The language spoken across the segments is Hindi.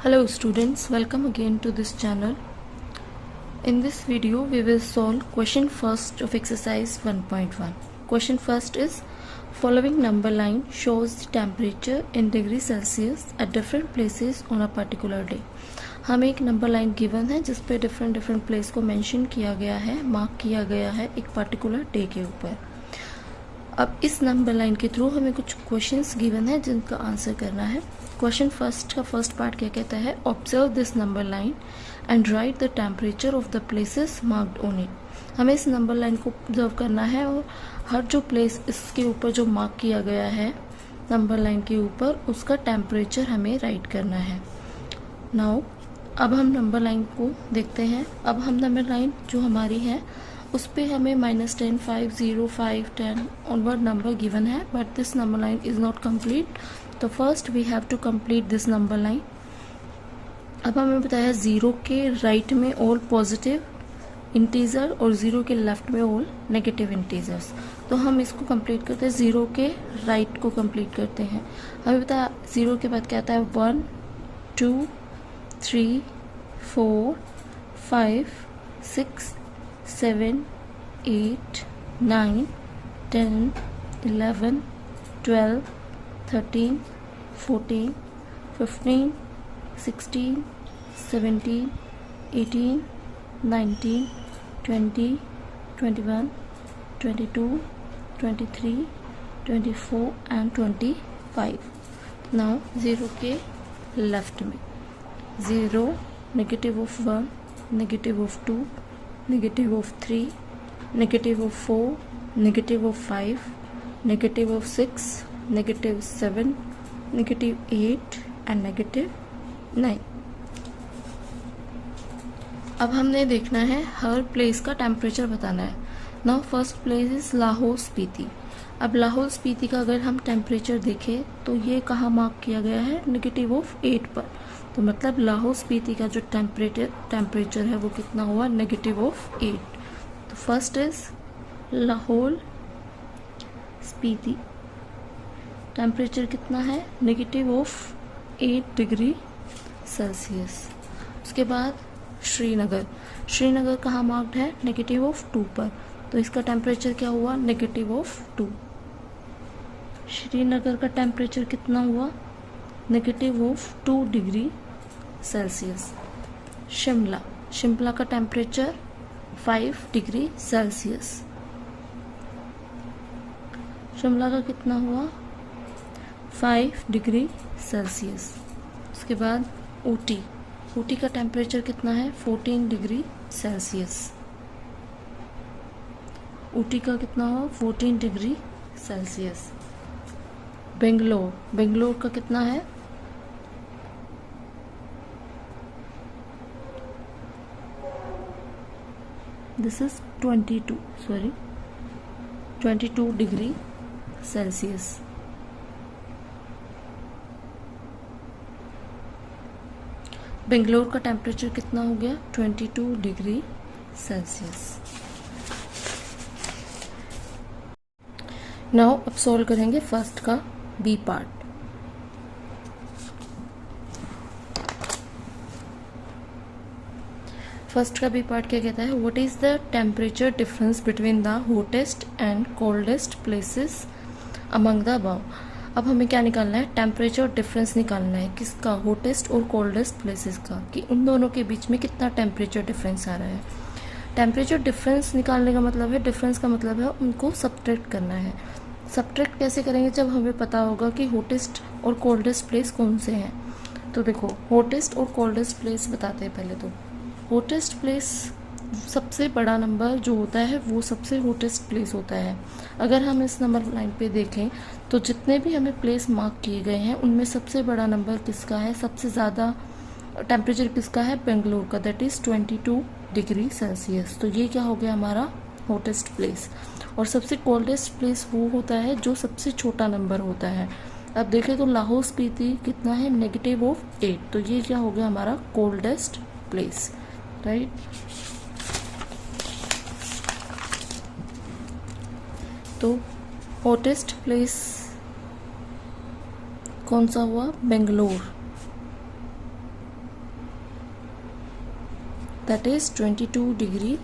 Hello students, welcome again to this channel. In this video we will solve question first of exercise 1.1. Question first is following number line shows the temperature in degree Celsius at different places on a particular day. हमें एक नंबर लाइन गिवन है जिस पे डिफरेंट प्लेस को मेंशन किया गया है, मार्क किया गया है एक पर्टिकुलर डे के ऊपर. अब इस नंबर लाइन के थ्रू हमें कुछ क्वेश्चंस गिवन है जिनका आंसर करना है. क्वेश्चन फर्स्ट का फर्स्ट पार्ट क्या कहता है, observe this number line and right the temperature of the places marked on it. हमें इस नंबर लाइन को ऑब्जर्व करना है और हर जो प्लेस इसके ऊपर जो मार्क किया गया है नंबर लाइन के ऊपर उसका टेम्परेचर हमें राइट करना है. नाउ अब हम नंबर लाइन को देखते हैं. अब हम नंबर लाइन जो हमारी है उस पर हमें -10, 5, 0, 5, 10 ऑनवर्ड नंबर गिवन है, but this number line is not complete. तो first we have to complete this number line. अब हमें बताया 0 के राइट में ऑल पॉजिटिव इंटीजर और 0 के लेफ्ट में ऑल नेगेटिव इंटीजर्स. तो हम इसको कंप्लीट करते हैं, 0 के राइट को कंप्लीट करते हैं. हमें बताया 0 के बाद क्या आता है 1, 2, 3, 4, 5, 6, 7, 8, 9, 10, 11, 12, 13, 14, 15, 16, 17, 18, 19, 20, 21, 22, 23, 24 and 25. Now 0 के लेफ्ट में 0, negative of 1, negative of 2, negative of 3, negative of 4, negative of 5, negative of 6, negative 7, negative 8 and negative 9. अब हमने देखना है हर प्लेस का टेम्परेचर बताना है. Now first place is Lahaul Spiti. अब लाहौल स्पीति का अगर हम टेम्परेचर देखें तो ये कहाँ मार्क किया गया है -8 पर. तो मतलब लाहौल स्पीति का जो टेम्परेचर है वो कितना हुआ -8. तो first is Lahaul Spiti temperature कितना है -8 डिग्री सेल्सियस. उसके बाद श्रीनगर कहाँ मार्क्ड है -2 पर. तो इसका टेम्परेचर क्या हुआ -2. श्रीनगर का टेम्परेचर कितना हुआ -2 डिग्री सेल्सियस. शिमला का टेम्परेचर 5 डिग्री सेल्सियस. शिमला का कितना हुआ 5 डिग्री सेल्सियस. उसके बाद ऊटी का टेम्परेचर कितना है 14 डिग्री सेल्सियस. ऊटी का कितना हुआ 14 डिग्री सेल्सियस. बेंगलोर का कितना है this is 22 degree Celsius. Bangalore का टेम्परेचर कितना हो गया 22 डिग्री सेल्सियस. नाउ अब सॉल्व करेंगे फर्स्ट का बी पार्ट. फर्स्ट का बी पार्ट क्या कहता है, what is the temperature difference between the hottest and coldest places among the above. अब हमें क्या निकालना है, टेम्परेचर डिफरेंस निकालना है. किसका, हॉटेस्ट और कोल्डेस्ट प्लेसेस का, कि उन दोनों के बीच में कितना टेम्परेचर डिफरेंस आ रहा है. टेम्परेचर डिफरेंस निकालने का मतलब है, डिफरेंस का मतलब है उनको सब्ट्रैक्ट करना है. सब्ट्रैक्ट कैसे करेंगे, जब हमें पता होगा कि हॉटेस्ट और कोल्डेस्ट प्लेस कौन से हैं. तो देखो हॉटेस्ट और कोल्डेस्ट प्लेस बताते हैं पहले. तो हॉटेस्ट प्लेस सबसे बड़ा नंबर जो होता है वो सबसे हॉटेस्ट प्लेस होता है. अगर हम इस नंबर लाइन पे देखें तो जितने भी हमें प्लेस मार्क किए गए हैं उनमें सबसे बड़ा नंबर किसका है, सबसे ज़्यादा टेम्परेचर किसका है, बेंगलोर का, दैट इज़ 22 डिग्री सेल्सियस. तो ये क्या हो गया हमारा हॉटेस्ट प्लेस. और सबसे कोल्डेस्ट प्लेस वो होता है जो सबसे छोटा नंबर होता है. अब देखें तो लाहौल स्पीति कितना है -8. तो ये क्या हो गया हमारा कोल्डेस्ट प्लेस, राइट. तो हॉटेस्ट प्लेस कौन सा हुआ, Bangalore. that is 22 degree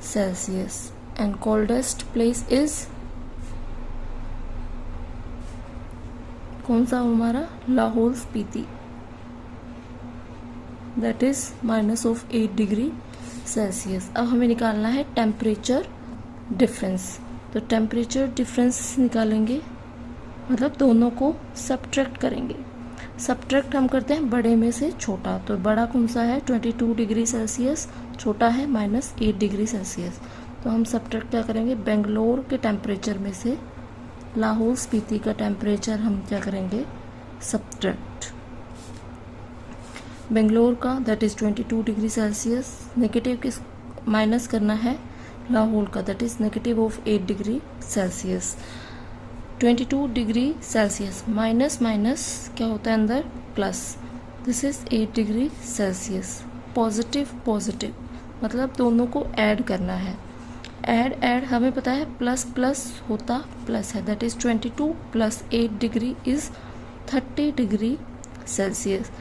Celsius, and coldest place is कौन सा हमारा, Lahaul Spiti, that is -8 degree Celsius. अब हमें निकालना है टेम्परेचर डिफरेंस, तो टेम्परेचर डिफरेंस निकालेंगे, मतलब दोनों को सब्ट्रैक्ट करेंगे। सब्ट्रैक्ट हम करते हैं बड़े में से छोटा, तो बड़ा कौन सा है 22 डिग्री सेल्सियस, छोटा है -8 डिग्री सेल्सियस। तो हम सब्ट्रैक्ट क्या करेंगे, बेंगलोर के टेम्परेचर में से लाहौल स्पीति का टेम्परेचर हम क्या करेंगे, सब्ट्रैक्ट। बेंगलोर का that is 22 degree Celsius, negative किस माइनस करना है, लाहौल का that is -8 degree Celsius. 22 degree Celsius minus minus क्या होता है अंदर, plus, this is 8 degree Celsius. Positive positive मतलब दोनों को ऐड करना है, ऐड हमें पता है प्लस प्लस होता प्लस है, that is 22 + 8 degree is 30 degree Celsius.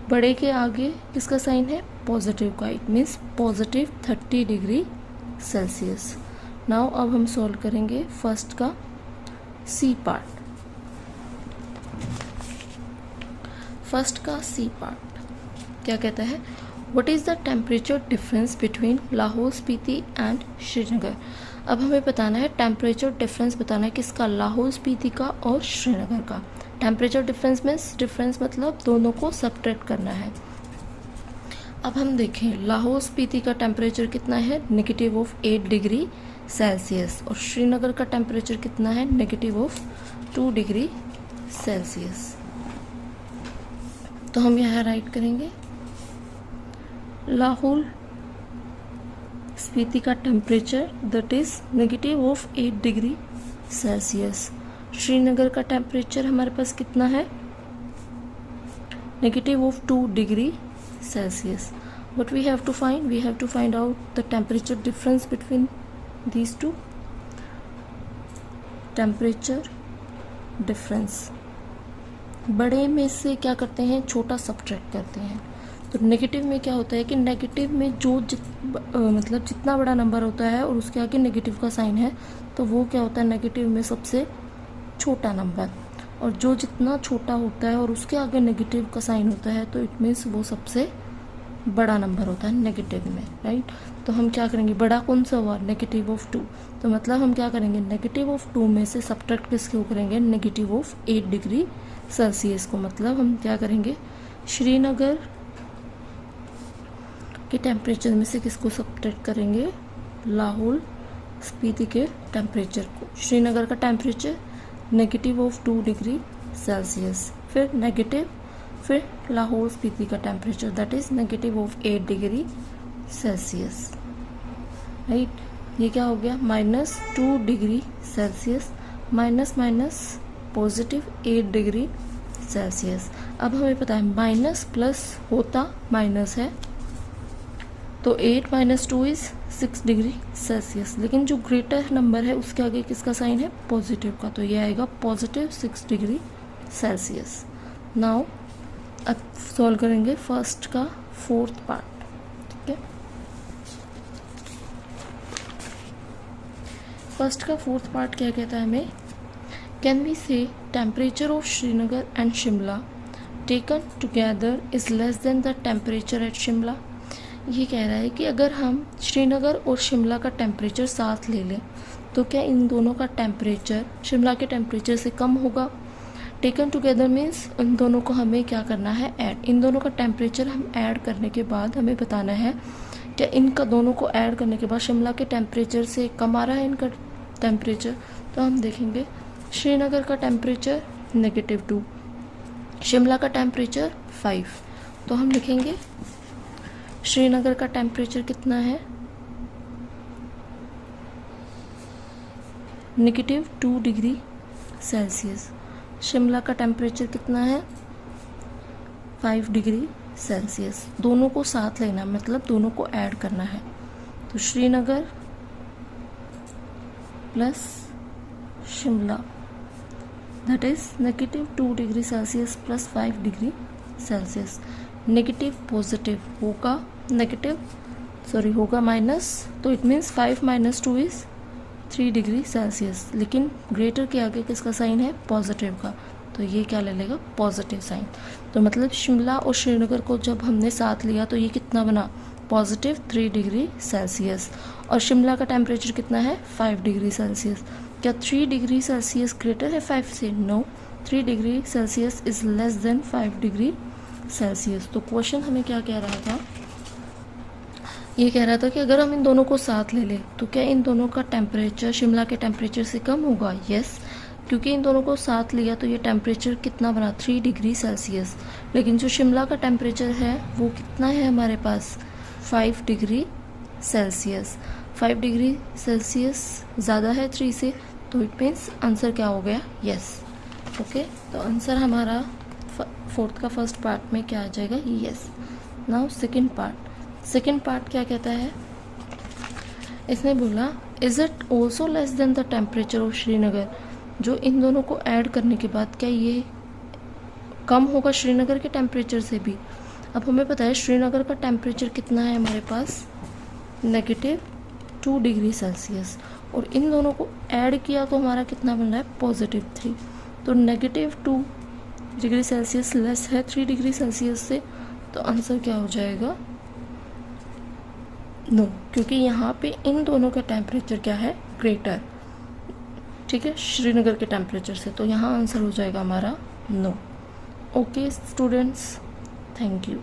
बड़े के आगे किसका साइन है, पॉजिटिव का, it means positive 30 degree Celsius. Now अब हम सॉल्व करेंगे फर्स्ट का सी पार्ट। फर्स्ट का सी पार्ट क्या कहता है, what is the temperature difference between Lahaul Spiti and Srinagar. अब हमें बताना है टेम्परेचर डिफरेंस, बताना है किसका, लाहौल स्पीति का और श्रीनगर का। टेम्परेचर डिफरेंस मीन्स डिफरेंस मतलब दोनों को सब्ट्रैक्ट करना है। अब हम देखें लाहौल स्पीति का टेम्परेचर कितना है, -8 डिग्री सेल्सियस, और श्रीनगर का टेम्परेचर कितना है, -2 डिग्री सेल्सियस। तो हम यहाँ राइट करेंगे लाहौल स्पीति का temperature that is -8 degree Celsius. Srinagar का टेम्परेचर हमारे पास कितना है, -2 degree Celsius. What we have to find? We have to find out the temperature difference between these two. Temperature difference. बड़े में से क्या करते हैं, छोटा सब्ट्रैक्ट करते हैं। तो नेगेटिव में क्या होता है कि नेगेटिव में जो मतलब जितना बड़ा नंबर होता है और उसके आगे नेगेटिव का साइन है, तो वो क्या होता है, नेगेटिव में सबसे छोटा नंबर। और जो जितना छोटा होता है और उसके आगे नेगेटिव का साइन होता है, तो इट मीन्स वो सबसे बड़ा नंबर होता है नेगेटिव में, राइट। तो हम क्या करेंगे, बड़ा कौन सा हुआ, -2, तो मतलब हम क्या करेंगे, -2 में से सब्ट्रैक्ट किसको करेंगे, -8 डिग्री सेल्सियस को। मतलब हम क्या करेंगे, श्रीनगर के टेम्परेचर में से किसको सब्ट्रैक्ट करेंगे, लाहौल स्पीति के टेम्परेचर को। श्रीनगर का टेम्परेचर -2 डिग्री सेल्सियस, फिर नेगेटिव, फिर लाहौल स्पीति का temperature that is -8 degree Celsius, right. ये क्या हो गया, -2 degree Celsius minus +8 degree Celsius. अब हमें पता है माइनस प्लस होता माइनस है, तो 8 - 2 इज 6 डिग्री सेल्सियस। लेकिन जो ग्रेटर नंबर है उसके आगे किसका साइन है, पॉजिटिव का, तो ये आएगा +6 डिग्री सेल्सियस। नाउ अब सॉल्व करेंगे फर्स्ट का 4th पार्ट, ठीक है। फर्स्ट का 4th पार्ट क्या कहता है हमें, कैन वी से temperature of Srinagar and Shimla taken together is less than the temperature at Shimla. ये कह रहा है कि अगर हम श्रीनगर और शिमला का टेम्परेचर साथ ले लें तो क्या इन दोनों का टेम्परेचर शिमला के टेम्परेचर से कम होगा। टेकन टुगेदर मीन्स इन दोनों को हमें क्या करना है, ऐड। इन दोनों का टेम्परेचर हम ऐड करने के बाद हमें बताना है कि इनका दोनों को ऐड करने के बाद शिमला के टेम्परेचर से कम आ रहा है इनका टेम्परेचर। तो हम देखेंगे श्रीनगर का टेम्परेचर -2, शिमला का टेम्परेचर 5। तो हम लिखेंगे श्रीनगर का टेम्परेचर कितना है, -2 डिग्री सेल्सियस। शिमला का टेम्परेचर कितना है, 5 डिग्री सेल्सियस। दोनों को साथ लेना, मतलब दोनों को ऐड करना है। तो Srinagar plus Shimla that is -2 degree Celsius plus 5 degree Celsius. Negative positive होगा नेगेटिव, सॉरी होगा माइनस, तो it means 5 - 2 is 3 degree Celsius. लेकिन ग्रेटर के आगे किसका साइन है? पॉजिटिव का, तो ये क्या ले लेगा? Positive sign. तो मतलब शिमला और श्रीनगर को जब हमने साथ लिया तो ये कितना बना? Positive 3 degree Celsius. और शिमला का टेम्परेचर कितना है? 5 डिग्री सेल्सियस। क्या 3 डिग्री सेल्सियस ग्रेटर है 5 से? No, 3 degree Celsius is less than 5 degree Celsius. तो क्वेश्चन हमें क्या कह रहा था? ये कह रहा था कि अगर हम इन दोनों को साथ ले लें तो क्या इन दोनों का टेम्परेचर शिमला के टेम्परेचर से कम होगा? यस, क्योंकि इन दोनों को साथ लिया तो ये टेम्परेचर कितना बना? 3 डिग्री सेल्सियस। लेकिन जो शिमला का टेम्परेचर है वो कितना है हमारे पास? 5 डिग्री सेल्सियस। 5 डिग्री सेल्सियस ज़्यादा है 3 से, तो इट मीन्स आंसर क्या हो गया? यस। ओके, तो आंसर हमारा फोर्थ का फर्स्ट पार्ट में क्या आ जाएगा? यस। नाउ सेकेंड पार्ट क्या कहता है? इसने बोला is it also less than the temperature of Srinagar. जो इन दोनों को ऐड करने के बाद क्या ये कम होगा श्रीनगर के टेम्परेचर से भी? अब हमें पता है श्रीनगर का टेम्परेचर कितना है हमारे पास? -2 डिग्री सेल्सियस। और इन दोनों को ऐड किया तो हमारा कितना बन रहा है? +3। तो -2 डिग्री सेल्सियस लेस है 3 डिग्री सेल्सियस से, तो आंसर क्या हो जाएगा? नो, क्योंकि यहाँ पे इन दोनों का टेम्परेचर क्या है? ग्रेटर, ठीक है, श्रीनगर के टेम्परेचर से। तो यहाँ आंसर हो जाएगा हमारा no. Okay students, thank you.